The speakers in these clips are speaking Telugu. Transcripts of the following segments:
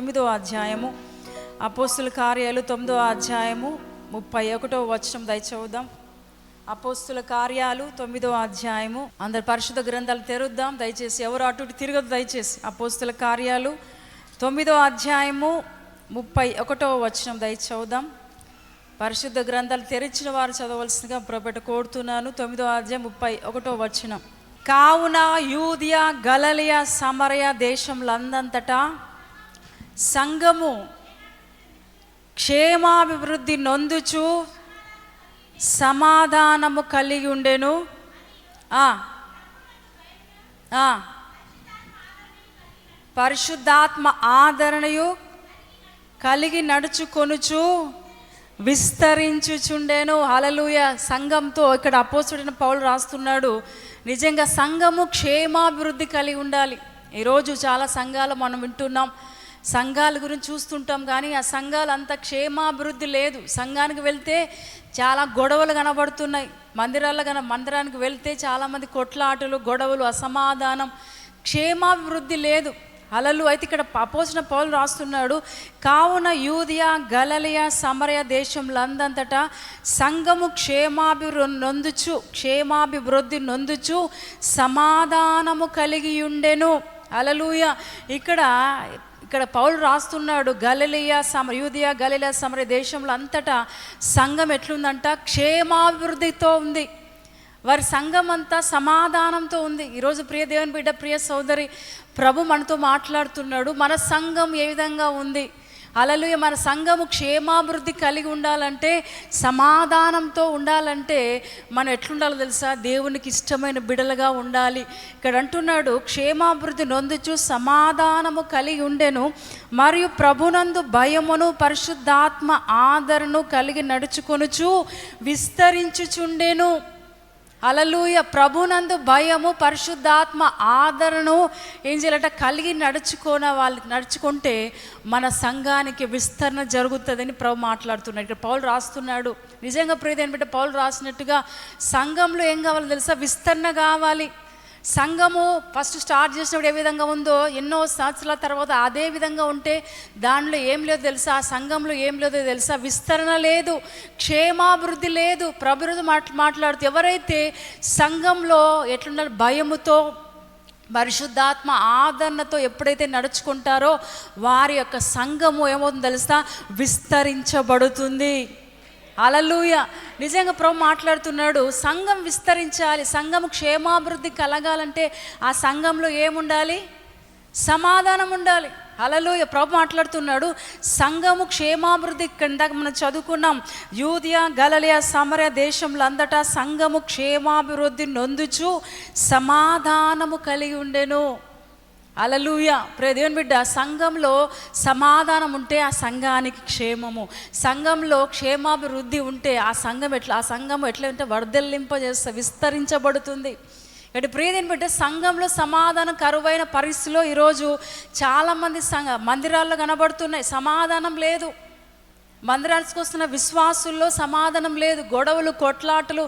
9వ అధ్యాయము, అపోస్తుల కార్యాలు 9వ అధ్యాయము 31వ వచనం దయచూద్దాం. అపోస్తుల కార్యాలు 9వ అధ్యాయము. అందరు పరిశుద్ధ గ్రంథాలు తెరుద్దాం దయచేసి, ఎవరు అటు ఇటు తిరగదు దయచేసి. అపోస్తుల కార్యాలు 9వ అధ్యాయము 31వ వచనం దయచూద్దాం. పరిశుద్ధ గ్రంథాలు తెరిచిన వారు చదవలసిందిగా ప్రభువుట కోరుతున్నాను. 9వ అధ్యాయం 31వ వచనం. కావున యూదియా, గలిలయ, సమరయ దేశములందంతటా సంఘము క్షేమాభివృద్ధి నొందుచు సమాధానము కలిగి ఉండెను. పరిశుద్ధాత్మ ఆదరణయు కలిగి నడుచుకొనుచు విస్తరించుచుండెను. హల్లెలూయా. సంఘంతో ఇక్కడ అపోస్తలుడైన పౌలు రాస్తున్నాడు, నిజంగా సంఘము క్షేమాభివృద్ధి కలిగి ఉండాలి. ఈరోజు చాలా సంఘాలు మనం వింటున్నాం, సంఘాల గురించి చూస్తుంటాం, కానీ ఆ సంఘాలు అంత క్షేమాభివృద్ధి లేదు. సంఘానికి వెళ్తే చాలా గొడవలు కనబడుతున్నాయి. మందిరానికి వెళ్తే చాలామంది కొట్లాటలు, గొడవలు, అసమాధానం, క్షేమాభివృద్ధి లేదు. హల్లెలూయా. అయితే ఇక్కడ అపోస్తలుడైన పౌలు రాస్తున్నాడు, కావున యూదియా, గలిలయ, సమరయ దేశములందంతటా సంఘము క్షేమాభివృద్ధి నొందుచు సమాధానము కలిగి ఉండెను. హల్లెలూయా. ఇక్కడ పౌలు రాస్తున్నాడు, యూదియా, గలిలయ, సమరయ దేశంలో అంతటా సంఘం ఎట్లుందంట? క్షేమాభివృద్ధితో ఉంది. వారి సంఘం అంతా సమాధానంతో ఉంది. ఈరోజు ప్రియ దేవుని బిడ్డ, ప్రియ సోదరి, ప్రభు మనతో మాట్లాడుతున్నాడు, మన సంఘం ఏ విధంగా ఉంది? హల్లెలూయా. మన సంఘము క్షేమాభివృద్ధి కలిగి ఉండాలంటే, సమాధానంతో ఉండాలంటే మనం ఎట్లుండాలో తెలుసా? దేవునికి ఇష్టమైన బిడలుగా ఉండాలి. ఇక్కడ అంటున్నాడు, క్షేమాభివృద్ధి నొందుచు సమాధానము కలిగి ఉండెను, మరియు ప్రభునందు భయమును పరిశుద్ధాత్మ ఆదరణను కలిగి నడుచుకొనుచు విస్తరించుచుండెను. హల్లెలూయా. ప్రభునందు భయము, పరిశుద్ధాత్మ ఆదరణను ఏం చేయాలంట? కలిగి నడుచుకుంటే మన సంఘానికి విస్తరణ జరుగుతుందని ప్రభు మాట్లాడుతున్నాడు. ఇక్కడ పౌలు రాస్తున్నాడు, నిజంగా ప్రియదేని బిడ్డ, పౌలు రాసినట్టుగా సంఘంలో ఏం కావాలో తెలుసా? విస్తరణ కావాలి. సంఘము ఫస్ట్ స్టార్ట్ చేసినప్పుడు ఏ విధంగా ఉందో ఎన్నో సంవత్సరాల తర్వాత అదే విధంగా ఉంటే దానిలో ఏం లేదో తెలుసా? ఆ సంఘంలో ఏం లేదో తెలుసా? విస్తరణ లేదు, క్షేమాభివృద్ధి లేదు. ప్రభుత్వం మాట్లాడుతూ ఎవరైతే సంఘంలో ఎట్లున్నారు? భయముతో, పరిశుద్ధాత్మ ఆదరణతో ఎప్పుడైతే నడుచుకుంటారో వారి యొక్క సంఘము ఏమవుతుందో తెలుసా? విస్తరించబడుతుంది. హల్లెలూయా. నిజంగా ప్రభు మాట్లాడుతున్నాడు, సంఘం విస్తరించాలి, సంఘము క్షేమాభివృద్ధి కలగాలంటే ఆ సంఘంలో ఏముండాలి? సమాధానం ఉండాలి. హల్లెలూయా. ప్రభు మాట్లాడుతున్నాడు, సంఘము క్షేమాభివృద్ధి. ఇందాక మనం చదువుకున్నాం, యూదియా, గలిలయ, సమరయ దేశంలో అంతటా సంఘము క్షేమాభివృద్ధి నొందుచు సమాధానము కలిగి ఉండెను. హల్లెలూయా. ప్రియ దేవుని బిడ్డ, సంఘంలో సమాధానం ఉంటే ఆ సంఘానికి క్షేమము, సంఘంలో క్షేమాభివృద్ధి ఉంటే ఆ సంఘం ఎట్లా అంటే వర్ధలింపజేస్తే విస్తరించబడుతుంది. ఇక్కడ ప్రియ దేవుని బిడ్డ, సంఘంలో సమాధానం కరువైన పరిస్థితిలో ఈరోజు చాలామంది మందిరాల్లో కనబడుతున్నాయి. సమాధానం లేదు. మందిరాలకు వస్తున్న విశ్వాసుల్లో సమాధానం లేదు. గొడవలు, కొట్లాటలు,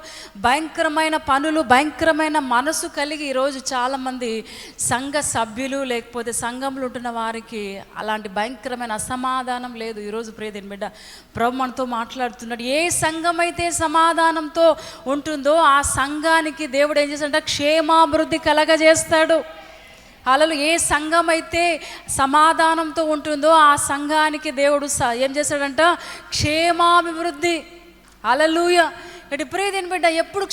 భయంకరమైన పనులు, భయంకరమైన మనసు కలిగి ఈరోజు చాలామంది సంఘ సభ్యులు లేకపోతే సంఘంలో ఉంటున్న వారికి అలాంటి భయంకరమైన అసమాధానం లేదు. ఈరోజు ప్రియదేని బిడ్డ, ప్రభు మనతో మాట్లాడుతున్నాడు, ఏ సంఘం అయితే సమాధానంతో ఉంటుందో ఆ సంఘానికి దేవుడు ఏం చేస్తాడంటే క్షేమాభివృద్ధి కలగజేస్తాడు. హల్లెలూయా. ఏ సంఘం అయితే సమాధానంతో ఉంటుందో ఆ సంఘానికి దేవుడు ఏం చేస్తాడంట? క్షేమాభివృద్ధి. హల్లెలూయా. ఇటు ప్రియదేని బిడ్డ, ఎప్పుడు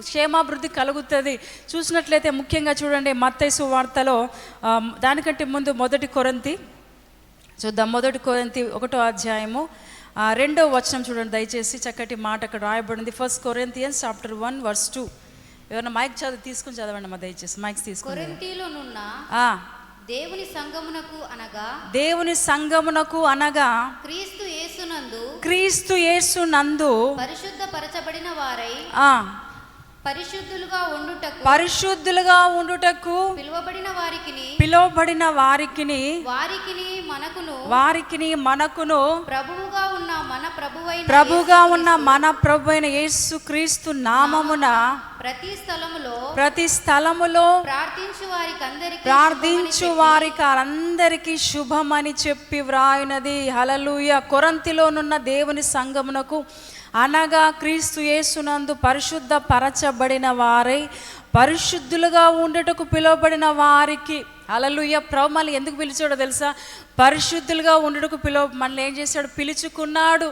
క్షేమాభివృద్ధి కలుగుతుంది చూసినట్లయితే ముఖ్యంగా చూడండి, మత్తయి సువార్తలో దానికంటే ముందు 1 కొరింథీ చూద్దాం. 1 కొరింథీ 1వ అధ్యాయము 2వ వచనం చూడండి దయచేసి. చక్కటి మాట అక్కడ రాయబడింది. 1 Corinthians chapter 1 verse 2. ఎవరైనా మైక్ తీసుకుని చదవండి అమ్మా దయచేసి. మైక్స్ తీసుకుని. కొరింథీలోనున్న దేవుని సంఘమునకు అనగా క్రీస్తు యేసునందు పరిశుద్ధపరచబడిన వారై పరిశుద్ధులుగా ఉండుటకు పిలువబడిన వారికిని మనకును ప్రభువుగా ఉన్న మన ప్రభువైన యేసుక్రీస్తు నామమున ప్రతి స్థలములో ప్రార్థించు వారికి అందరికీ శుభమని చెప్పి వ్రాయునది. హల్లెలూయా. కొరింథీలోనున్న దేవుని సంఘమునకు అనగా క్రీస్తు యేసునందు పరిశుద్ధ పరచబడిన వారై పరిశుద్ధులుగా ఉండటకు పిలువబడిన వారికి. హల్లెలూయా. ప్రభు మనల్ని ఎందుకు పిలిచాడో తెలుసా? పరిశుద్ధులుగా ఉండటకు మనల్ని ఏం చేశాడు? పిలుచుకున్నాడు.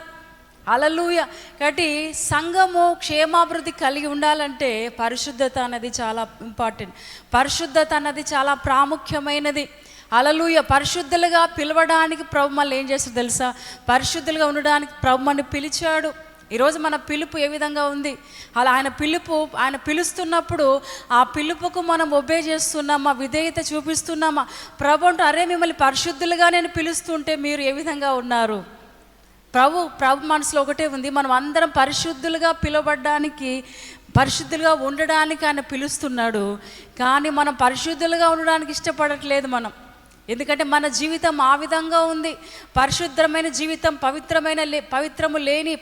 హల్లెలూయా. కాబట్టి సంఘము క్షేమాభివృద్ధి కలిగి ఉండాలంటే పరిశుద్ధత అన్నది చాలా ఇంపార్టెంట్. పరిశుద్ధత అన్నది చాలా ప్రాముఖ్యమైనది. హల్లెలూయా. పరిశుద్ధులుగా పిలవడానికి ప్రభు మనల్ని ఏం చేస్తాడు తెలుసా? పరిశుద్ధులుగా ఉండడానికి ప్రభు మనల్ని పిలిచాడు. ఈరోజు మన పిలుపు ఏ విధంగా ఉంది? అలా ఆయన పిలుస్తున్నప్పుడు ఆ పిలుపుకు మనం ఒబే చేస్తున్నామా? విధేయత చూపిస్తున్నామా? ప్రభు అంటూ అరే మిమ్మల్ని పరిశుద్ధులుగా నేను పిలుస్తుంటే మీరు ఏ విధంగా ఉన్నారు? ప్రభు మనసులో ఒకటే ఉంది, మనం అందరం పరిశుద్ధులుగా పిలువబడ్డానికి, పరిశుద్ధులుగా ఉండడానికి ఆయన పిలుస్తున్నాడు. కానీ మనం పరిశుద్ధులుగా ఉండడానికి ఇష్టపడట్లేదు మనం. ఎందుకంటే మన జీవితం ఆ విధంగా ఉంది. పరిశుద్ధమైన జీవితం,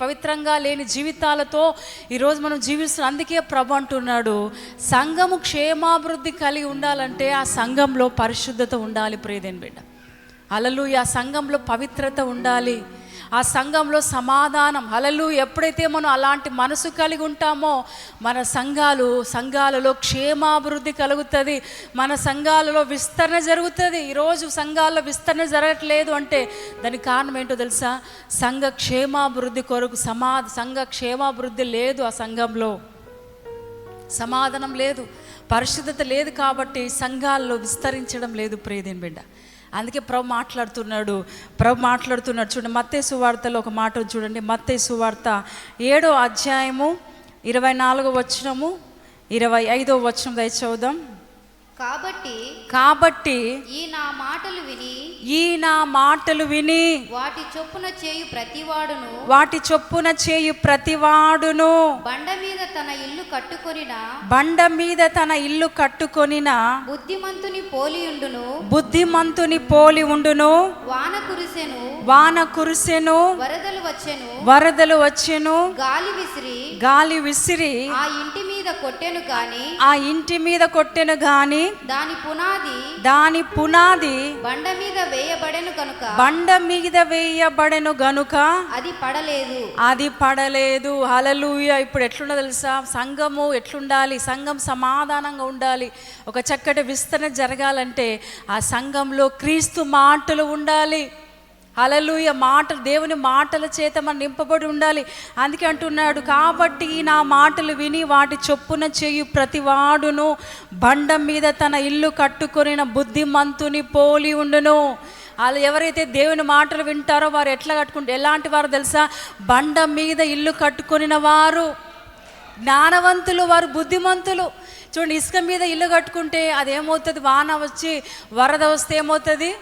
పవిత్రంగా లేని జీవితాలతో ఈరోజు మనం జీవిస్తున్నాం. అందుకే ప్రభు అంటున్నాడు, సంఘము క్షేమాభివృద్ధి కలిగి ఉండాలంటే ఆ సంఘంలో పరిశుద్ధత ఉండాలి. ప్రియదేని బిడ్డ, హల్లెలూయా. ఆ సంఘంలో పవిత్రత ఉండాలి, ఆ సంఘంలో సమాధానం. హల్లెలూయా. ఎప్పుడైతే మనం అలాంటి మనసు కలిగి ఉంటామో మన సంఘాలలో క్షేమాభివృద్ధి కలుగుతుంది, మన సంఘాలలో విస్తరణ జరుగుతుంది. ఈరోజు సంఘాల్లో విస్తరణ జరగట్లేదు అంటే దానికి కారణం ఏంటో తెలుసా? సంఘ క్షేమాభివృద్ధి కొరకు సంఘ క్షేమాభివృద్ధి లేదు, ఆ సంఘంలో సమాధానం లేదు, పరిశుద్ధత లేదు. కాబట్టి సంఘాల్లో విస్తరించడం లేదు. ప్రియదేని బిడ్డ, అందుకే ప్రభు మాట్లాడుతున్నాడు. చూడండి, మత్తయి సువార్తలో ఒక మాట చూడండి. మత్తయి సువార్త 7వ అధ్యాయము 24వ వచనము 25వ వచనం దయచేసి చదువుదాం. కాబట్టి ఈ నా మాటలు విని వాటి చొప్పున చేయు ప్రతివాడును బండ మీద తన ఇల్లు కట్టుకొనిన బుద్ధిమంతుని పోలి ఉండును. వాన కురిసెను, వరదలు వచ్చెను, గాలి విసిరి ఆ ఇంటి మీద కొట్టెను గాని దాని పునాది బండ మీద వేయబడెను గనుక అది పడలేదు. హల్లెలూయా. ఇప్పుడు ఎట్లుండో తెలుసా? సంఘము ఎట్లుండాలి? సంఘం సమాధానంగా ఉండాలి. ఒక చక్కటి విస్తరణ జరగాలంటే ఆ సంఘంలో క్రీస్తు మాటలు ఉండాలి. హల్లెలూయా. దేవుని మాటల చేత మనం నింపబడి ఉండాలి. అందుకే అంటున్నాడు, కాబట్టి నా మాటలు విని వాటి చొప్పున చేయు ప్రతివాడును బండ మీద తన ఇల్లు కట్టుకొనిన బుద్ధిమంతుని పోలి ఉండును. వాళ్ళు ఎవరైతే దేవుని మాటలు వింటారో వారు ఎలాంటి వారు తెలుసా? బండ మీద ఇల్లు కట్టుకొనిన వారు జ్ఞానవంతులు, వారు బుద్ధిమంతులు. చూడండి, ఇసుక మీద ఇల్లు కట్టుకుంటే అదేమవుతుంది? వాన వచ్చి వరద వస్తే ఏమవుతుంది?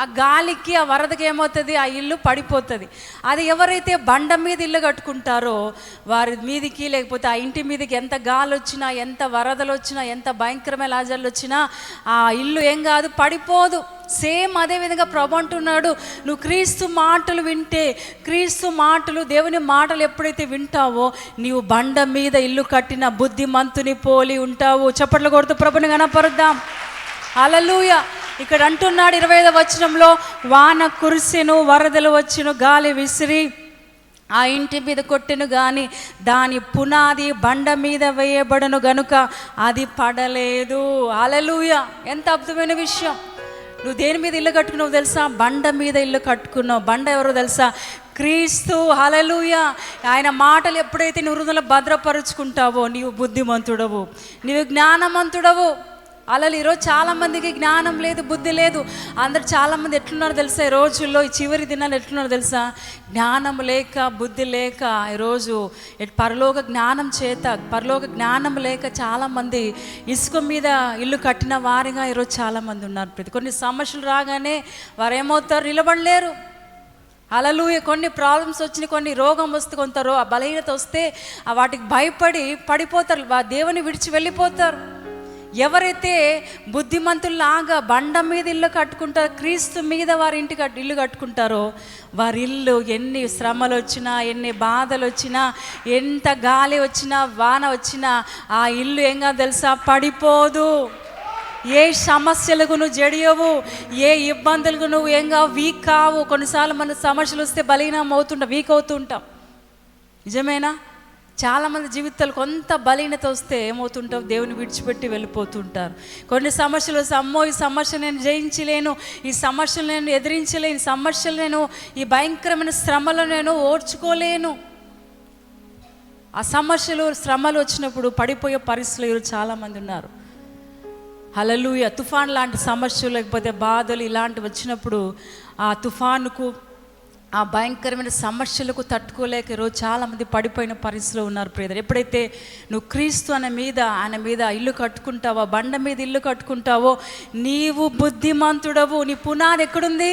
ఆ గాలికి, ఆ వరదకి ఏమవుతుంది? ఆ ఇల్లు పడిపోతుంది. అది ఎవరైతే బండ మీద ఇల్లు కట్టుకుంటారో వారి మీదికి, లేకపోతే ఆ ఇంటి మీదకి ఎంత గాలి వచ్చినా, ఎంత వరదలు వచ్చినా, ఎంత భయంకరమైన లాజర్లు వచ్చినా ఆ ఇల్లు ఏం కాదు, పడిపోదు. సేమ్ అదే విధంగా ప్రభు అంటున్నాడు, నువ్వు క్రీస్తు మాటలు వింటే, క్రీస్తు మాటలు, దేవుని మాటలు ఎప్పుడైతే వింటావో నీవు బండ మీద ఇల్లు కట్టిన బుద్ధిమంతుని పోలి ఉంటావు. చప్పట్లు కొడుతూ ప్రభుని గణపరుద్దాం. హల్లెలూయా. ఇక్కడ అంటున్నాడు 25వ వచనంలో, వాన కురిసెను, వరదలు వచ్చెను, గాలి విసిరి ఆ ఇంటి మీద కొట్టెను గాని దాని పునాది బండ మీద వేయబడను గనుక అది పడలేదు. హల్లెలూయా. ఎంత అద్భుతమైన విషయం! నువ్వు దేని మీద ఇల్లు కట్టుకున్నావు తెలుసా? బండ మీద ఇల్లు కట్టుకున్నావు. బండ ఎవరో తెలుసా? క్రీస్తు. హల్లెలూయా. ఆయన మాటలు ఎప్పుడైతే నువ్వు హృదయంలో భద్రపరుచుకుంటావో నీవు బుద్ధిమంతుడవు, నీవు జ్ఞానవంతుడవు. అలా ఈరోజు చాలామందికి జ్ఞానం లేదు, బుద్ధి లేదు. అందరు చాలామంది ఎట్లున్నారో తెలుసా? ఈ రోజుల్లో, ఈ చివరి దినాలు ఎట్లున్నారో తెలుసా? జ్ఞానం లేక, బుద్ధి లేక, ఈరోజు పరలోక జ్ఞానం లేక చాలామంది ఇసుక మీద ఇల్లు కట్టిన వారిగా ఈరోజు చాలామంది ఉన్నారు. కొన్ని సమస్యలు రాగానే వారు ఏమవుతారు? నిలబడలేరు. హల్లెలూయా. కొన్ని ప్రాబ్లమ్స్ వచ్చినాయి, కొన్ని రోగం వస్తే, కొంత బలహీనత వస్తే వాటికి భయపడి పడిపోతారు, దేవుని విడిచి వెళ్ళిపోతారు. ఎవరైతే బుద్ధిమంతుల్లాగా బండ మీద ఇల్లు కట్టుకుంటారో, క్రీస్తు మీద వారి ఇంటికి ఇల్లు కట్టుకుంటారో, వారి ఇల్లు ఎన్ని శ్రమలు వచ్చినా, ఎన్ని బాధలు వచ్చినా, ఎంత గాలి వచ్చినా, వాన వచ్చినా ఆ ఇల్లు ఏంగా తెలుసా, పడిపోదు. ఏ సమస్యలకు నువ్వు జడియవు, ఏ ఇబ్బందులకు నువ్వు ఏంగా వీక్ కావు. కొన్నిసార్లు మన సమస్యలు వస్తే బలహీనం అవుతుంటాం, వీక్ అవుతుంటాం. నిజమేనా? చాలామంది జీవితాలు కొంత బలహీనత వస్తే ఏమవుతుంటావు, దేవుని విడిచిపెట్టి వెళ్ళిపోతుంటారు. కొన్ని సమస్యలు వస్తే, అమ్మో ఈ సమస్య నేను జయించలేను, ఈ సమస్యలు నేను ఎదిరించలేను, ఈ సమస్యలు నేను, ఈ భయంకరమైన శ్రమలు నేను ఓర్చుకోలేను. ఆ సమస్యలు శ్రమలు వచ్చినప్పుడు పడిపోయే పరిస్థితులు చాలామంది ఉన్నారు. హల్లెలూయా. తుఫాన్ లాంటి సమస్యలు లేకపోతే బాధలు ఇలాంటివి వచ్చినప్పుడు ఆ తుఫానుకు, ఆ భయంకరమైన సమస్యలకు తట్టుకోలేక ఈరోజు చాలామంది పడిపోయిన పరిస్థితిలో ఉన్నారు. ప్రియర్, ఎప్పుడైతే నువ్వు క్రీస్తు ఆయన మీద ఇల్లు కట్టుకుంటావో, బండ మీద ఇల్లు కట్టుకుంటావో, నీవు బుద్ధిమంతుడవు. నీ పునాది ఎక్కడుంది?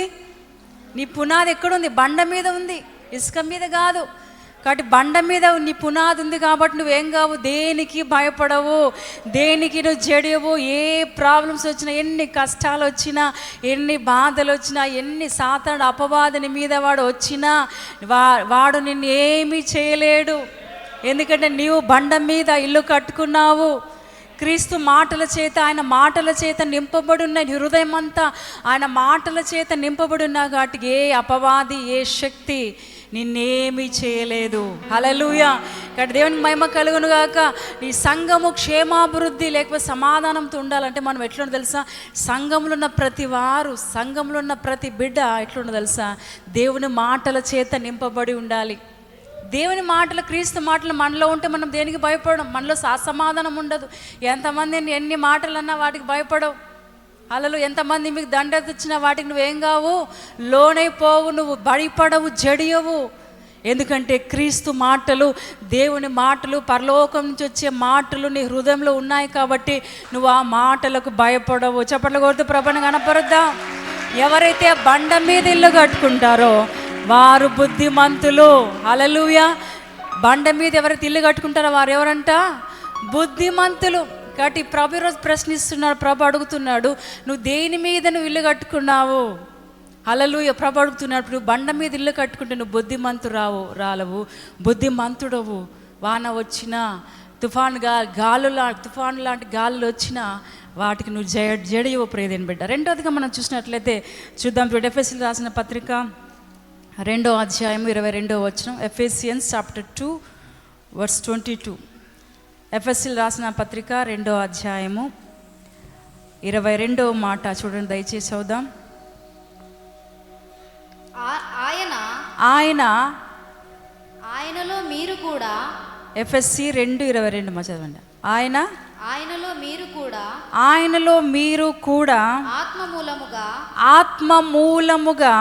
నీ పునాది ఎక్కడుంది? బండ మీద ఉంది, ఇసుక మీద కాదు. కాబట్టి బండ మీద నీ పునాది ఉంది కాబట్టి నువ్వేం కావు, దేనికి భయపడవు, దేనికి నువ్వు జడియవు. ఏ ప్రాబ్లమ్స్ వచ్చినా, ఎన్ని కష్టాలు వచ్చినా, ఎన్ని బాధలు వచ్చినా, ఎన్ని సాతాను అపవాదిని మీద వాడు వచ్చినా వాడు నిన్ను ఏమీ చేయలేడు. ఎందుకంటే నీవు బండ మీద ఇల్లు కట్టుకున్నావు. క్రీస్తు మాటల చేత, ఆయన మాటల చేత నింపబడి ఉన్న హృదయం అంతా ఆయన మాటల చేత నింపబడి ఉన్నా కాబట్టి ఏ అపవాది, ఏ శక్తి నిన్నేమీ చేయలేదు. హల్లెలూయా. ఇక్కడ దేవునికి మహిమ కలుగును గాక. ఈ సంఘము క్షేమాభివృద్ధి లేకపోతే సమాధానంతో ఉండాలంటే మనం ఎట్లుండో తెలుసా, సంఘంలో ఉన్న ప్రతి వారు, సంఘంలో ఉన్న ప్రతి బిడ్డ ఎట్లుండో తెలుసా, దేవుని మాటల చేత నింపబడి ఉండాలి. దేవుని మాటలు, క్రీస్తు మాటలు మనలో ఉంటే మనం దేనికి భయపడం, మనలో అసమాధానం ఉండదు. ఎంతమంది ఎన్ని మాటలు అన్నా వాటికి భయపడవు. అలలు ఎంతమంది మీకు దండెత్తి వచ్చినా వాటికి నువ్వేం కావు, లోనైపోవు, నువ్వు భయపడవు, జడియవు. ఎందుకంటే క్రీస్తు మాటలు, దేవుని మాటలు, పరలోకం నుంచి వచ్చే మాటలు నీ హృదయంలో ఉన్నాయి కాబట్టి నువ్వు ఆ మాటలకు భయపడవు. చప్పట్లు కొడుతూ ప్రభుని కనపరుద్దాం. ఎవరైతే బండ మీద ఇల్లు కట్టుకుంటారో వారు బుద్ధిమంతులు. హల్లెలూయా. బండ మీద ఎవరైతే ఇల్లు కట్టుకుంటారో వారు ఎవరంట, బుద్ధిమంతులు. కాబట్టి ప్రభు ఈరోజు ప్రశ్నిస్తున్నాడు, ప్రభు అడుగుతున్నాడు, నువ్వు దేని మీద నువ్వు ఇల్లు కట్టుకున్నావు? హల్లెలూయా. ప్రభు అడుగుతున్నాడు, నువ్వు బండ మీద ఇల్లు కట్టుకుంటే నువ్వు రాలవు, బుద్ధిమంతుడవు. వాన వచ్చినా, తుఫాను లాంటి గాలులు వచ్చినా వాటికి నువ్వు జడియవు. ప్రియదేని బిడ్డ. రెండోదిగా మనం చూసినట్లయితే చూద్దాం. ఎఫెసీయులకు రాసిన పత్రిక 2వ అధ్యాయం 22వ వచనం. Ephesians chapter 2 verse 22. ఎఫెసీయులకు రాసిన పత్రిక 2వ అధ్యాయము 22వ మాట చూడండి, దయచేసి చదువుదాం. ఆయనలో మీరు కూడా, ఎఫెసీ 2:22 మా చదవండి. ఆయనలో మీరు కూడా ఆత్మ మూలముగా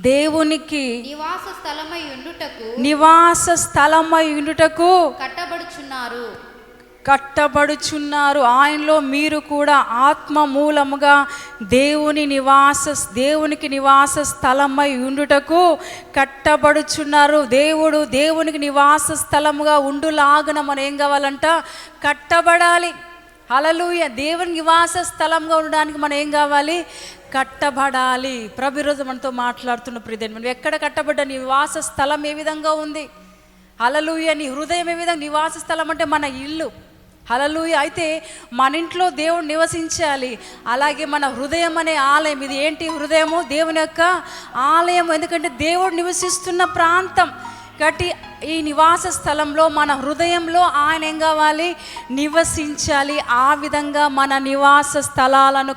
దేవునికి నివాస స్థలమై ఉండుటకు కట్టబడుచున్నారు. ఆయనలో మీరు కూడా ఆత్మ మూలముగా దేవునికి నివాస స్థలమై ఉండుటకు కట్టబడుచున్నారు. దేవునికి నివాస స్థలముగా ఉండులాగున మనం ఏం కావాలంట, కట్టబడాలి. హల్లెలూయా. దేవుని నివాస స్థలంగా ఉండడానికి మనం ఏం కావాలి, కట్టబడాలి. ప్రభు ఈరోజు మనతో మాట్లాడుతున్న ప్రియదేని, మనం ఎక్కడ కట్టబడ్డ నివాస స్థలం ఏ విధంగా ఉంది? హల్లెలూయా. నీ హృదయం ఏ విధంగా, నివాస స్థలం అంటే మన ఇల్లు. హల్లెలూయా. అయితే మన ఇంట్లో దేవుడు నివసించాలి. అలాగే మన హృదయం అనే ఆలయం, ఇది ఏంటి? హృదయము దేవుని యొక్క ఆలయం. ఎందుకంటే దేవుడు నివసిస్తున్న ప్రాంతం. కాబట్టి ఈ నివాస స్థలంలో, మన హృదయంలో ఆయన ఏం కావాలి, నివసించాలి. ఆ విధంగా మన నివాస స్థలాలను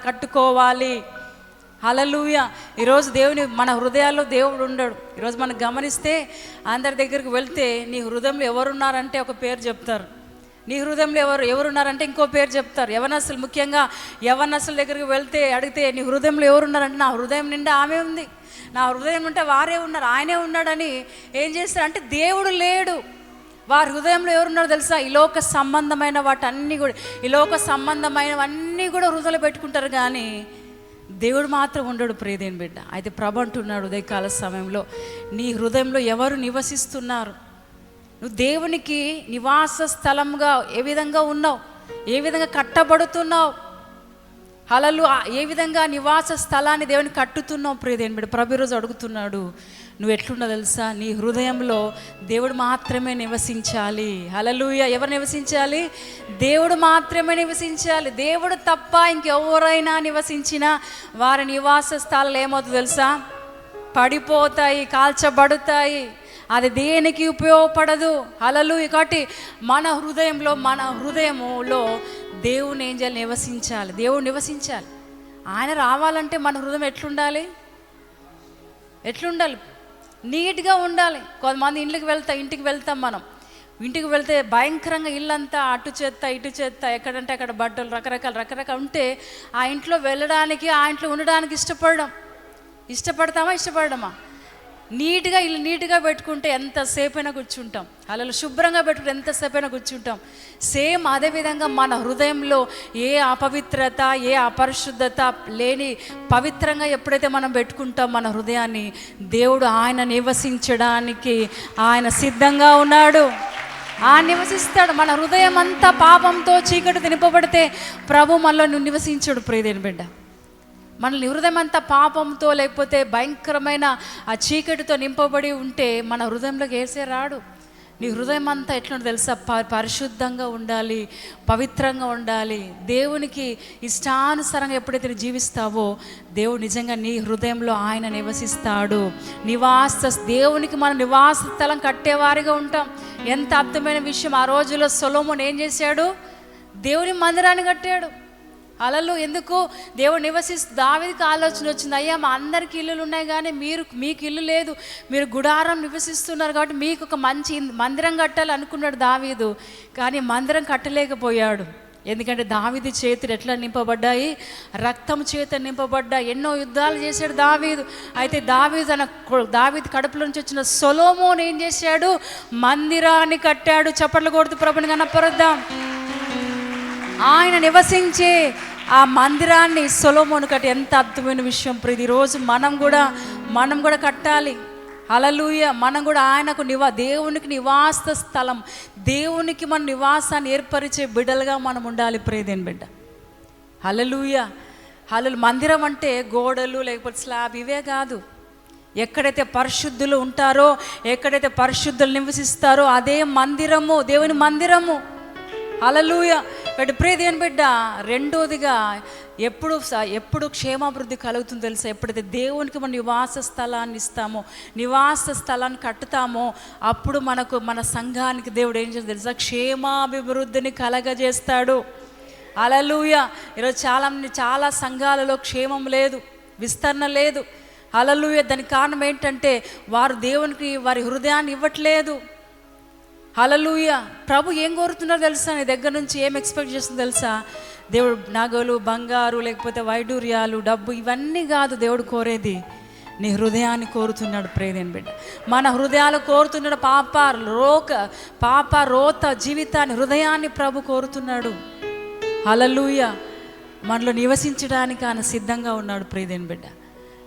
కట్టుకోవాలి. హల్లెలూయా. ఈరోజు మన హృదయాల్లో దేవుడు ఉండడు. ఈరోజు మనం గమనిస్తే అందరి దగ్గరికి వెళ్తే నీ హృదయంలో ఎవరున్నారంటే ఒక పేరు చెప్తారు, నీ హృదయంలో ఎవరున్నారంటే ఇంకో పేరు చెప్తారు. యవనస్తులు, ముఖ్యంగా యవనస్తుల దగ్గరికి వెళ్తే అడిగితే నీ హృదయంలో ఎవరున్నారంటే, నా హృదయం నిండా ఆమె ఉంది, నా హృదయం ఉంటే వారే ఉన్నారు, ఆయనే ఉన్నాడని ఏం చేస్తారు అంటే, దేవుడు లేడు. వారి హృదయంలో ఎవరున్నారో తెలుసా? ఈ లోక సంబంధమైన వాటన్నీ కూడా, ఈ లోక సంబంధమైనవన్నీ కూడా హృదయంలో పెట్టుకుంటారు. కానీ దేవుడు మాత్రం ఉండడు ప్రియదేని బిడ్డ. అయితే ప్రభు అంటున్నాడు ఉదయకాల సమయంలో, నీ హృదయంలో ఎవరు నివసిస్తున్నారు? నువ్వు దేవునికి నివాస స్థలంగా ఏ విధంగా ఉన్నావు? ఏ విధంగా కట్టబడుతున్నావు? ఏ విధంగా నివాస స్థలాన్ని దేవుని కట్టుతున్నావు ప్రియదేని బిడ్డ? ప్రభు ఈరోజు అడుగుతున్నాడు, నువ్వు ఎట్లున్నా తెలుసా? నీ హృదయంలో దేవుడు మాత్రమే నివసించాలి. హల్లెలూయా. ఎవరు నివసించాలి? దేవుడు మాత్రమే నివసించాలి. దేవుడు తప్ప ఇంకెవరైనా నివసించినా వారి నివాస స్థలాలు ఏమవుతుందో తెలుసా? పడిపోతాయి, కాల్చబడతాయి. అది దేనికి ఉపయోగపడదు. హల్లెలూయా. కాబట్టి మన హృదయములో దేవుని ఏం చేయాలి? నివసించాలి. దేవుడు నివసించాలి. ఆయన రావాలంటే మన హృదయం ఎట్లుండాలి? నీట్గా ఉండాలి. కొంతమంది ఇంటికి వెళ్తాం మనం. ఇంటికి వెళ్తే భయంకరంగా ఇల్లంతా అటు చేత్తా ఇటు చేత్తా, ఎక్కడంటే అక్కడ బట్టలు రకరకాల ఉంటే ఆ ఇంట్లో వెళ్ళడానికి, ఆ ఇంట్లో ఉండడానికి ఇష్టపడమా? ఇల్లు నీట్గా పెట్టుకుంటే ఎంతసేపైనా కూర్చుంటాం. అలా శుభ్రంగా పెట్టుకుంటే ఎంతసేపైనా కూర్చుంటాం. సేమ్ అదేవిధంగా మన హృదయంలో ఏ అపవిత్రత, ఏ అపరిశుద్ధత లేని పవిత్రంగా ఎప్పుడైతే మనం పెట్టుకుంటాం మన హృదయాన్ని, దేవుడు ఆయన నివసించడానికి ఆయన సిద్ధంగా ఉన్నాడు. ఆయన నివసిస్తాడు. మన హృదయం అంతా పాపంతో చీకటి నింపబడితే ప్రభు మనలో నివసించాడు ప్రియదేని బిడ్డ. మన హృదయం అంతా పాపంతో లేకపోతే భయంకరమైన ఆ చీకటితో నింపబడి ఉంటే మన హృదయంలోకి ఏసే రాడు. నీ హృదయం అంతా ఎట్లుంటో తెలుసా? పరిశుద్ధంగా ఉండాలి, పవిత్రంగా ఉండాలి. దేవునికి ఇష్టానుసారంగా ఎప్పుడైతే జీవిస్తావో దేవుడు నిజంగా నీ హృదయంలో ఆయన నివసిస్తాడు. దేవునికి మనం నివాస స్థలం కట్టేవారిగా ఉంటాం. ఎంత అద్భుతమైన విషయం! ఆ రోజుల్లో సొలొమోను ఏం చేశాడు? దేవుని మందిరాన్ని కట్టాడు. అలలు ఎందుకు? దేవుడు దావీదుకి ఆలోచన వచ్చింది, అయ్యా మా అందరికి ఇల్లులు ఉన్నాయి కానీ మీకు ఇల్లు లేదు, మీరు గుడారం నివసిస్తున్నారు కాబట్టి మీకు ఒక మంచి మందిరం కట్టాలి అనుకున్నాడు దావీదు. కానీ మందిరం కట్టలేకపోయాడు. ఎందుకంటే దావీదు చేతులు ఎట్లా నింపబడ్డాయి? రక్తం చేత నింపబడ్డాయి. ఎన్నో యుద్ధాలు చేశాడు దావీదు. అయితే దావీదు కడుపులో నుంచి వచ్చిన సొలొమోను ఏం చేశాడు? మందిరాన్ని కట్టాడు. చప్పట్లు కొడుతూ ప్రభుని కనపరుద్దాం. ఆయన నివసించే ఆ మందిరాన్ని సొలొమోను కట్టి ఎంత అద్భుతమైన విషయం. ప్రతిరోజు మనం కూడా కట్టాలి. హల్లెలూయా. మనం కూడా ఆయనకు దేవునికి నివాస స్థలం, దేవునికి మన నివాసాన్ని ఏర్పరిచే బిడ్డలుగా మనం ఉండాలి ప్రియదేని బిడ్డ. హల్లెలూయా. మందిరం అంటే గోడలు లేకపోతే స్లాబ్ ఇవే కాదు. ఎక్కడైతే పరిశుద్ధులు ఉంటారో, ఎక్కడైతే పరిశుద్ధులు నివసిస్తారో అదే మందిరము, దేవుని మందిరము. హల్లెలూయా. ప్రియదేని బిడ్డ, రెండోదిగా ఎప్పుడు క్షేమాభివృద్ధి కలుగుతుందో తెలుసా? ఎప్పుడైతే దేవునికి మనం నివాస స్థలాన్ని ఇస్తామో, నివాస స్థలాన్ని కట్టుతామో, అప్పుడు మన సంఘానికి దేవుడు ఏం చేస్తాడు తెలుసా? క్షేమాభివృద్ధిని కలగజేస్తాడు. హల్లెలూయా. ఈరోజు చాలా సంఘాలలో క్షేమం లేదు, విస్తరణ లేదు. హల్లెలూయా. దానికి కారణం ఏంటంటే వారు దేవునికి వారి హృదయాన్ని ఇవ్వట్లేదు. హల్లెలూయా. ప్రభు ఏం కోరుతున్నారో తెలుసా? నీ దగ్గర నుంచి ఏం ఎక్స్పెక్ట్ చేస్తుందో తెలుసా? దేవుడు నగలు, బంగారు, లేకపోతే వైడూర్యాలు, డబ్బు ఇవన్నీ కాదు దేవుడు కోరేది. నీ హృదయాన్ని కోరుతున్నాడు ప్రియదేని బిడ్డ. మన హృదయాలు కోరుతున్నాడు. పాప రోత జీవితాన్ని, హృదయాన్ని ప్రభు కోరుతున్నాడు. హల్లెలూయా. మనలో నివసించడానికి ఆయన సిద్ధంగా ఉన్నాడు ప్రియదేని బిడ్డ.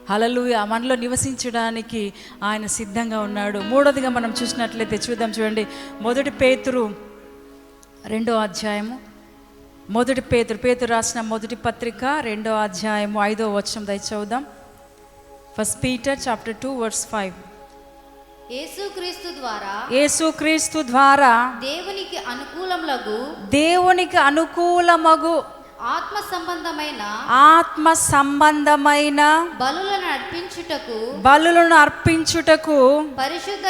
హల్లెలూయా. మనలో నివసించడానికి ఆయన సిద్ధంగా ఉన్నాడు. మూడోదిగా మనం చూసినట్లయితే చూడండి, 1 పేతురు 2వ అధ్యాయము. పేతురు రాసిన మొదటి పత్రిక 2వ అధ్యాయము 5వ వచనం దయచేసి చదువుదాం. 1 Peter chapter 2 verse 5. యేసుక్రీస్తు ద్వారా దేవునికి అనుకూలమగు ఆత్మ సంబంధమైన బలులను అర్పించుటకు పరిశుద్ధ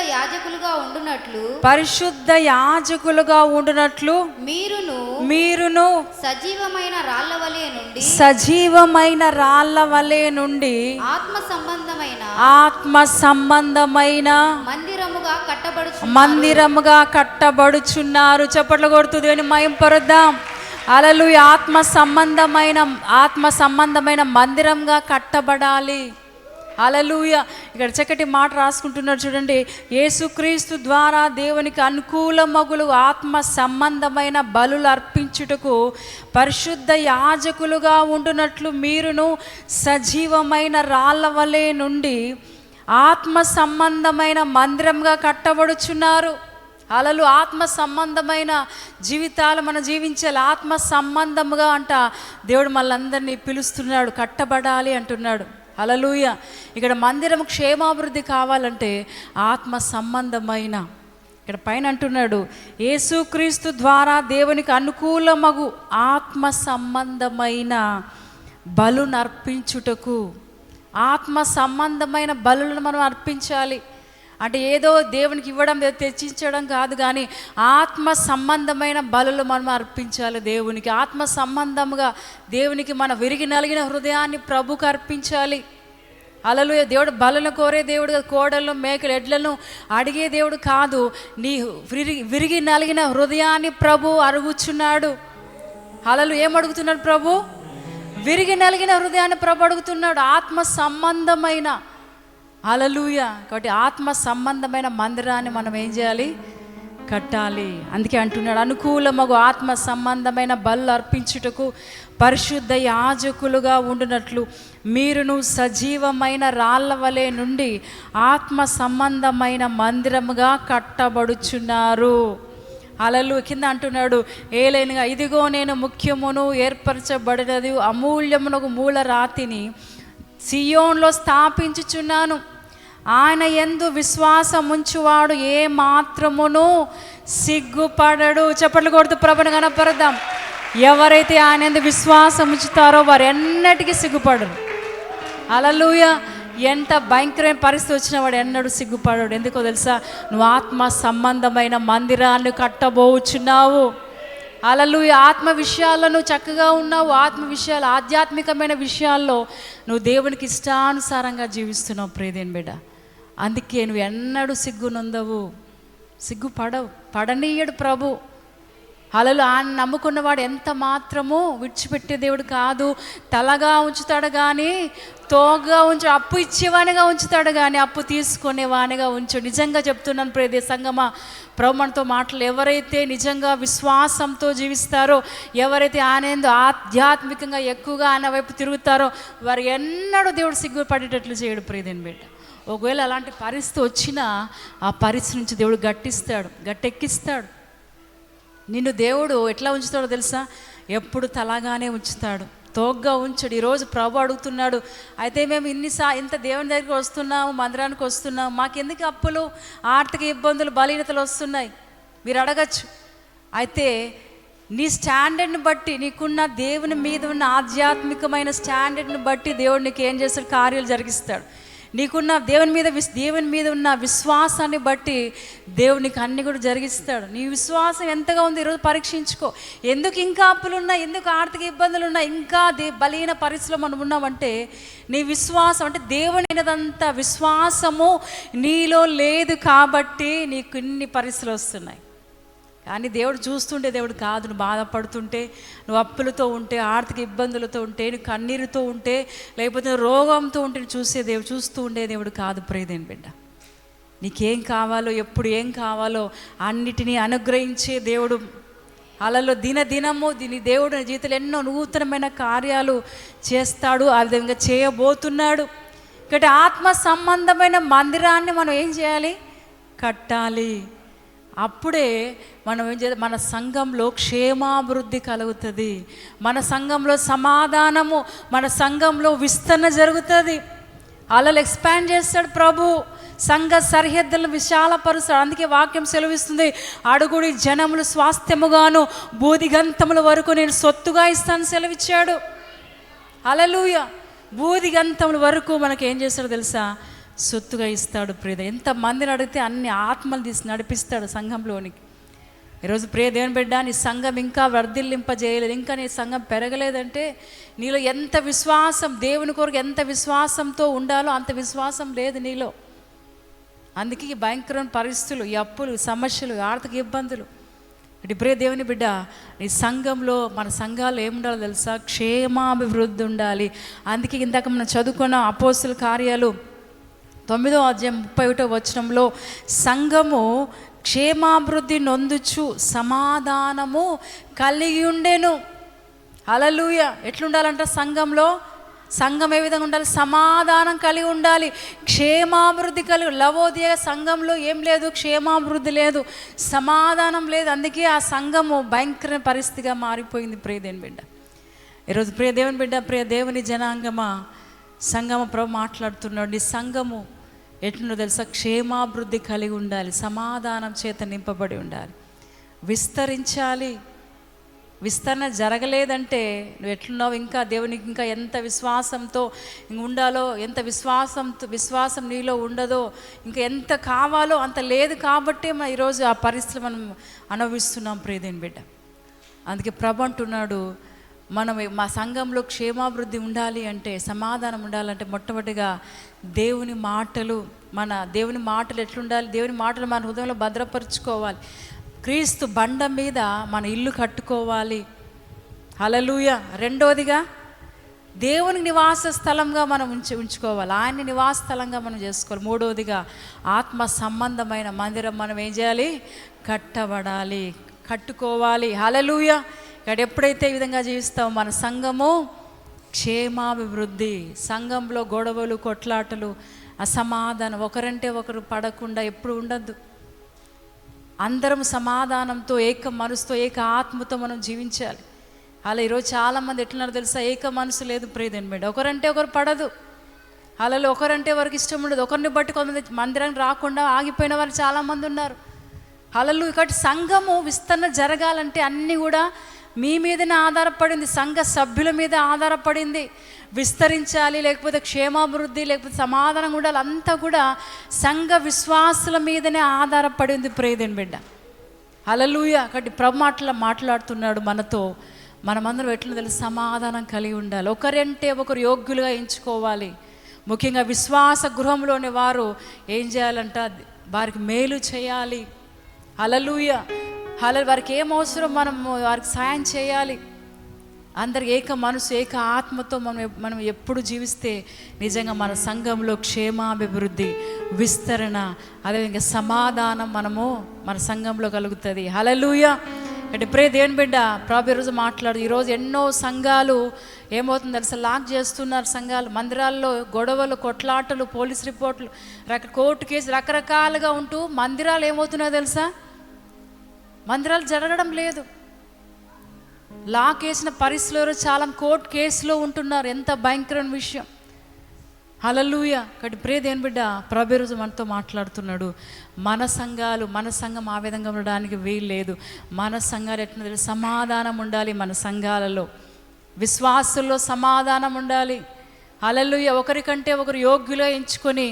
యాజకులుగా ఉండునట్లు మీరును సజీవమైన రాళ్ల వలె నుండి ఆత్మ సంబంధమైన మందిరముగా కట్టబడుచున్నారు. చప్పట్లు కొడుతూ దేవుని మహింపరుద్దాం. హల్లెలూయా. ఆత్మ సంబంధమైన మందిరంగా కట్టబడాలి. హల్లెలూయా. ఇక్కడ చక్కటి మాట రాసుకుంటున్నారు చూడండి. యేసుక్రీస్తు ద్వారా దేవునికి అనుకూలమగులు ఆత్మ సంబంధమైన బలులు అర్పించుటకు పరిశుద్ధ యాజకులుగా ఉండునట్లు మీరును సజీవమైన రాళ్ళ వలె నుండి ఆత్మ సంబంధమైన మందిరంగా కట్టబడుచున్నారు. అలలు ఆత్మ సంబంధమైన జీవితాలు మనం జీవించాలి. ఆత్మ సంబంధముగా అంట దేవుడు మళ్ళందరినీ పిలుస్తున్నాడు, కట్టబడాలి అంటున్నాడు. హల్లెలూయా. ఇక్కడ మందిరం క్షేమాభివృద్ధి కావాలంటే ఆత్మ సంబంధమైన, ఇక్కడ పైన అంటున్నాడు యేసుక్రీస్తు ద్వారా దేవునికి అనుకూలమగు ఆత్మ సంబంధమైన బలును అర్పించుటకు. ఆత్మ సంబంధమైన బలులను మనం అర్పించాలి. అంటే ఏదో దేవునికి ఇవ్వడం, తెచ్చించడం కాదు, కానీ ఆత్మ సంబంధమైన బలులు మనం అర్పించాలి దేవునికి. ఆత్మ సంబంధముగా దేవునికి మన విరిగి నలిగిన హృదయాన్ని ప్రభుకు అర్పించాలి. హల్లెలూయా. దేవుడు బలులను కోరే దేవుడు, కోడలను మేకలు ఎడ్లను అడిగే దేవుడు కాదు. నీ విరిగి నలిగిన హృదయాన్ని ప్రభు అడుగుచున్నాడు. హల్లెలూయా. ఏం అడుగుతున్నాడు ప్రభు? విరిగి నలిగిన హృదయాన్ని ప్రభు అడుగుతున్నాడు. ఆత్మ సంబంధమైన, హల్లెలూయా. కాబట్టి ఆత్మ సంబంధమైన మందిరాన్ని మనం ఏం చేయాలి? కట్టాలి. అందుకే అంటున్నాడు అనుకూలమగు ఆత్మ సంబంధమైన బలు అర్పించుటకు పరిశుద్ధ యాజకులుగా ఉండునట్లు మీరును సజీవమైన రాళ్ళ వలె నుండి ఆత్మ సంబంధమైన మందిరముగా కట్టబడుచున్నారు. హల్లెలూయా. కింద అంటున్నాడు ఏలైనగా ఇదిగో నేను ముఖ్యమును ఏర్పరచబడినది అమూల్యమునకు మూల రాతిని సియోన్లో స్థాపించుచున్నాను. ఆయన యందు విశ్వాసం ఉంచువాడు ఏ మాత్రమును సిగ్గుపడడు. చప్పట్లు కొడుతూ ప్రభుని కనపడదాం. ఎవరైతే ఆయన యందు విశ్వాసం ఉంచుతారో వారు ఎన్నటికీ సిగ్గుపడరు. హల్లెలూయా. ఎంత భయంకరమైన పరిస్థితి వచ్చినా వాడు ఎన్నడూ సిగ్గుపడడు. ఎందుకో తెలుసా? నువ్వు ఆత్మ సంబంధమైన మందిరాన్ని కట్టబోచున్నావు. హల్లెలూయా. ఆత్మ విషయాల్లో నువ్వు చక్కగా ఉన్నావు. ఆత్మ విషయాలు, ఆధ్యాత్మికమైన విషయాల్లో నువ్వు దేవునికి ఇష్టానుసారంగా జీవిస్తున్నావు ప్రియదేని బిడ్డ. అందుకే నువ్వు ఎన్నడూ సిగ్గునందవు, సిగ్గుపడవు, పడనీయడు ప్రభు. హల్లెలూయా. ఆయన నమ్ముకున్నవాడు ఎంత మాత్రము విడిచిపెట్టే దేవుడు కాదు. తలగా ఉంచుతాడు కానీ తోగా ఉంచు, అప్పు ఇచ్చేవానిగా ఉంచుతాడు కానీ అప్పు తీసుకునేవానిగా ఉంచు. నిజంగా చెప్తున్నాను ప్రియదే సంగమా, ప్రభు మనతో మాటలు, ఎవరైతే నిజంగా విశ్వాసంతో జీవిస్తారో, ఎవరైతే ఆయన ఆధ్యాత్మికంగా ఎక్కువగా ఆయన వైపు తిరుగుతారో వారు ఎన్నడూ దేవుడు సిగ్గుపడేటట్లు చేయడు ప్రియదేని బిడ్డ. ఒకవేళ అలాంటి పరిస్థితి వచ్చినా ఆ పరిస్థితి నుంచి దేవుడు గట్టెక్కిస్తాడు. నిన్ను దేవుడు ఎట్లా ఉంచుతాడో తెలుసా? ఎప్పుడు తలాగానే ఉంచుతాడు, తోగ్గా ఉంచడు. ఈరోజు ప్రభు అడుగుతున్నాడు, అయితే మేము ఇంత దేవుని దగ్గరికి వస్తున్నాము, మందిరానికి వస్తున్నాము, మాకెందుకు అప్పులు, ఆర్థిక ఇబ్బందులు, బలహీనతలు వస్తున్నాయి? మీరు అడగచ్చు. అయితే నీ స్టాండర్డ్ని బట్టి, నీకున్న దేవుని మీద ఉన్న ఆధ్యాత్మికమైన స్టాండర్డ్ని బట్టి దేవుడు నీకు ఏం చేస్తాడు? కార్యాలు జరిగిస్తాడు. నీకున్న దేవుని మీద ఉన్న విశ్వాసాన్ని బట్టి దేవునికి అన్ని కూడా జరిగిస్తాడు. నీ విశ్వాసం ఎంతగా ఉంది ఈరోజు పరీక్షించుకో. ఎందుకు ఇంకా అప్పులు ఉన్నాయి, ఎందుకు ఆర్థిక ఇబ్బందులు ఉన్నాయి, ఇంకా బలహీన పరిస్థితిలో మనం ఉన్నామంటే నీ విశ్వాసం, అంటే దేవునిదంత విశ్వాసము నీలో లేదు కాబట్టి నీకు ఇన్ని పరిస్థితులు వస్తున్నాయి. కానీ దేవుడు చూస్తుంటే దేవుడు కాదు. నువ్వు బాధపడుతుంటే, నువ్వు అప్పులతో ఉంటే, ఆర్థిక ఇబ్బందులతో ఉంటే, నువ్వు కన్నీరుతో ఉంటే, లేకపోతే రోగంతో ఉంటే చూసే దేవుడు, చూస్తూ ఉండే దేవుడు కాదు ప్రియదేని బిడ్డ. నీకేం కావాలో, ఎప్పుడు ఏం కావాలో అన్నిటినీ అనుగ్రహించే దేవుడు. అలలో దినదినము నీ దేవుడు జీవితంలో ఎన్నో నూతనమైన కార్యాలు చేస్తాడు, ఆ విధంగా చేయబోతున్నాడు. కాబట్టి ఆత్మ సంబంధమైన మందిరాన్ని మనం ఏం చేయాలి? కట్టాలి. అప్పుడే మనం ఏం చేయాలి? మన సంఘంలో క్షేమాభివృద్ధి కలుగుతుంది, మన సంఘంలో సమాధానము, మన సంఘంలో విస్తరణ జరుగుతుంది. అలలు ఎక్స్పాండ్ చేస్తాడు ప్రభు, సంఘ సరిహద్దులను విశాలపరుస్తాడు. అందుకే వాక్యం సెలవిస్తుంది, అడుగుడి జనములు స్వాస్థ్యముగాను బూదిగంతముల వరకు నేను సొత్తుగా ఇస్తాను సెలవిచ్చాడు. హల్లెలూయా. బూదిగంతముల వరకు మనకు ఏం చేస్తాడో తెలుసా? సొత్తుగా ఇస్తాడు ప్రియ. ఎంతమందిని అడిగితే అన్ని ఆత్మలు తీసి నడిపిస్తాడు సంఘంలోనికి. ఈరోజు ప్రియ దేవుని బిడ్డ, నీ సంఘం ఇంకా వర్ధిల్లింపజేయలేదు, ఇంకా నీ సంఘం పెరగలేదంటే నీలో ఎంత విశ్వాసం, దేవుని కొరకు ఎంత విశ్వాసంతో ఉండాలో అంత విశ్వాసం లేదు నీలో. అందుకే ఈ భయంకరమైన పరిస్థితులు, ఈ అప్పులు, సమస్యలు, ఆర్థిక ఇబ్బందులు. ఇటు ప్రియ దేవుని బిడ్డ, నీ సంఘంలో, మన సంఘాలు ఏముండాలో తెలుసా? క్షేమాభివృద్ధి ఉండాలి. అందుకే ఇందాక మనం చదువుకున్న అపోస్తుల కార్యాలు 9వ అధ్యాయం 31వ వచనంలో సంఘము క్షేమాభివృద్ధి నొందుచు సమాధానము కలిగి ఉండెను. హల్లెలూయా. ఎట్లుండాలంట సంఘంలో? సంఘం ఏ విధంగా ఉండాలి? సమాధానం కలిగి ఉండాలి, క్షేమాభివృద్ధి కలిగి. లవోదియ సంఘంలో ఏం లేదు? క్షేమాభివృద్ధి లేదు, సమాధానం లేదు. అందుకే ఆ సంఘము భయంకర పరిస్థితిగా మారిపోయింది. ప్రియ దేవుని బిడ్డ, ఈరోజు ప్రియ దేవుని బిడ్డ, ప్రియ దేవుని జనాంగమా, సంఘము ప్రభు మాట్లాడుతున్నాడు. నీ సంఘము ఎట్లుండో తెలుసా? క్షేమాభివృద్ధి కలిగి ఉండాలి, సమాధానం చేత నింపబడి ఉండాలి, విస్తరించాలి. విస్తరణ జరగలేదంటే నువ్వు ఎట్లున్నావు? ఇంకా దేవునికి ఇంకా ఎంత విశ్వాసంతో ఉండాలో, ఎంత విశ్వాసం నీలో ఉండదో, ఇంకా ఎంత కావాలో అంత లేదు. కాబట్టి మనం ఈరోజు ఆ పరిస్థితులు మనం అనుభవిస్తున్నాం. ప్రియదేని బిడ్డ, అందుకే ప్రభు అంటున్నాడు, మనం మా సంఘంలో క్షేమాభివృద్ధి ఉండాలి అంటే, సమాధానం ఉండాలంటే మొట్టమొదటిగా దేవుని మాటలు ఎట్లుండాలి? దేవుని మాటలు మన హృదయంలో భద్రపరుచుకోవాలి. క్రీస్తు బండ మీద మన ఇల్లు కట్టుకోవాలి. హల్లెలూయా. రెండోదిగా దేవుని నివాస స్థలంగా మనం ఉంచుకోవాలి, ఆయన నివాస స్థలంగా మనం చేసుకోవాలి. మూడవదిగా ఆత్మ సంబంధమైన మందిరం మనం ఏం చేయాలి? కట్టబడాలి, కట్టుకోవాలి. హల్లెలూయా. ఇక్కడ ఎప్పుడైతే ఈ విధంగా జీవిస్తామో మన సంఘము క్షేమాభివృద్ధి, సంఘంలో గొడవలు, కొట్లాటలు, అసమాధానం, ఒకరంటే ఒకరు పడకుండా ఎప్పుడు ఉండద్దు. అందరం సమాధానంతో, ఏక మనసుతో, ఏక ఆత్మతో మనం జీవించాలి. అలా ఈరోజు చాలామంది ఎట్లున్నారో తెలుసా? ఏక మనసు లేదు. ప్రియదేని బిడ్డ, ఒకరంటే ఒకరు పడదు. అలా ఒకరంటే ఎవరికి ఇష్టం ఉండదు. ఒకరిని బట్టి కొంతమంది మందిరానికి రాకుండా ఆగిపోయిన వారు చాలామంది ఉన్నారు. హల్లెలూయా. కాబట్టి సంఘము విస్తరణ జరగాలంటే అన్నీ కూడా మీ మీదనే ఆధారపడింది, సంఘ సభ్యుల మీద ఆధారపడింది. విస్తరించాలి, లేకపోతే క్షేమాభివృద్ధి, లేకపోతే సమాధానం ఉండాలి, అంతా కూడా సంఘ విశ్వాసుల మీదనే ఆధారపడింది. ప్రియదేని బిడ్డ, హల్లెలూయా. కాబట్టి ప్రభు మాట్లాడుతున్నాడు మనతో. మనమందరం ఎట్లా తెలుసు? సమాధానం కలిగి ఉండాలి, ఒకరంటే ఒకరు యోగ్యులుగా ఎంచుకోవాలి. ముఖ్యంగా విశ్వాస గృహంలోని వారు ఏం చేయాలంట? వారికి మేలు చేయాలి. హల్లెలూయా. వారికి ఏం అవసరం మనం వారికి సాయం చేయాలి. అందరికి ఏక మనసు, ఏక ఆత్మతో మనం ఎప్పుడు జీవిస్తే నిజంగా మన సంఘంలో క్షేమాభివృద్ధి, విస్తరణ, అదేవిధంగా సమాధానం మన సంఘంలో కలుగుతుంది. హల్లెలూయా. అంటే ప్రియ దేవుని బిడ్డ, ప్రభు ఈరోజు ఈరోజు ఎన్నో సంఘాలు ఏమవుతుంది తెలుసా? లాక్ చేస్తున్నారు సంఘాలు. మందిరాల్లో గొడవలు, కొట్లాటలు, పోలీస్ రిపోర్ట్లు, కోర్టు కేసు రకరకాలుగా ఉంటూ మందిరాలు ఏమవుతున్నాయో తెలుసా? మందిరాలు జరగడం లేదు. లాక్ వేసిన పరిస్థితుల్లో చాలా కోర్టు కేసులో ఉంటున్నారు. ఎంత భయంకరమైన విషయం. హల్లెలూయా. కాబట్టి ప్రియ దేవుని బిడ్డ, ప్రభు రోజు మనతో మాట్లాడుతున్నాడు. మన సంఘం ఆ విధంగా ఉండడానికి వీలు లేదు. మన సంఘాలు ఎట్లా? సమాధానం ఉండాలి. మన సంఘాలలో, విశ్వాసుల్లో సమాధానం ఉండాలి. హల్లెలూయా. ఒకరికంటే ఒకరు యోగ్యులుగా ఎంచుకొని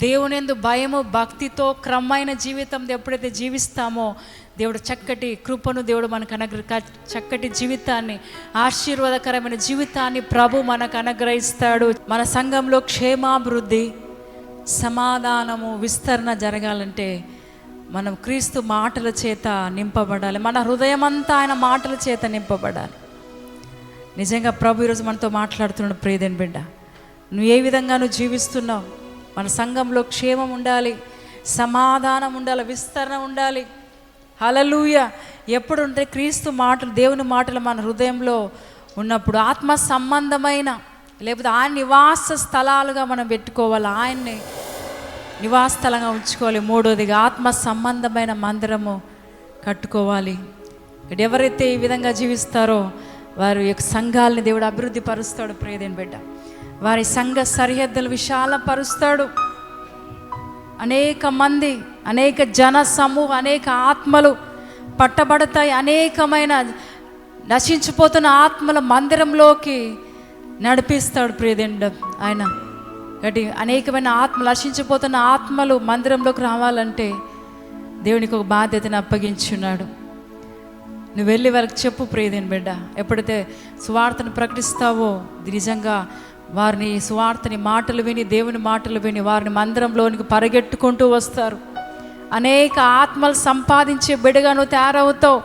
దేవునియందు భయము, భక్తితో క్రమమైన జీవితం ఎప్పుడైతే జీవిస్తామో, దేవుడు చక్కటి కృపను దేవుడు మనకు చక్కటి జీవితాన్ని, ఆశీర్వాదకరమైన జీవితాన్ని ప్రభు మనకు అనుగ్రహిస్తాడు. మన సంఘంలో క్షేమాభివృద్ధి, సమాధానము, విస్తరణ జరగాలంటే మనం క్రీస్తు మాటల చేత నింపబడాలి. మన హృదయం అంతా ఆయన మాటల చేత నింపబడాలి. నిజంగా ప్రభు ఈరోజు మనతో మాట్లాడుతున్నాడు. ప్రియదేని బిడ్డ, నువ్వు ఏ విధంగా జీవిస్తున్నావు? మన సంఘంలో క్షేమం ఉండాలి, సమాధానం ఉండాలి, విస్తరణ ఉండాలి. హల్లెలూయా. ఎప్పుడు ఉంటే క్రీస్తు మాటలు, దేవుని మాటలు మన హృదయంలో ఉన్నప్పుడు ఆత్మ సంబంధమైన, లేకపోతే ఆయన నివాస స్థలాలుగా మనం పెట్టుకోవాలి, ఆయన్ని నివాస స్థలంగా ఉంచుకోవాలి. మూడోదిగా ఆత్మ సంబంధమైన మందిరము కట్టుకోవాలి. ఎవరైతే ఈ విధంగా జీవిస్తారో వారి యొక్క సంఘాలని దేవుడు అభివృద్ధి పరుస్తాడు. ప్రియదేని బిడ్డ, వారి సంఘ సరిహద్దులు విశాలపరుస్తాడు. అనేక మంది, అనేక జన సమూహం, అనేక ఆత్మలు పట్టబడతాయి. అనేకమైన నశించిపోతున్న ఆత్మల మందిరంలోకి నడిపిస్తాడు ప్రియదేండు ఆయన. కాబట్టి అనేకమైన ఆత్మలు, నశించిపోతున్న ఆత్మలు మందిరంలోకి రావాలంటే దేవునికి ఒక బాధ్యతను అప్పగించున్నాడు. నువ్వు వెళ్ళి వాళ్ళకి చెప్పు ప్రియదేని బిడ్డ. ఎప్పుడైతే సువార్తను ప్రకటిస్తావో నిజంగా వారిని సువార్తని మాటలు విని, దేవుని మాటలు విని వారిని మందిరంలోనికి పరిగెట్టుకుంటూ వస్తారు. అనేక ఆత్మలు సంపాదించే బిడ్డగా నువ్వు తయారవుతావు.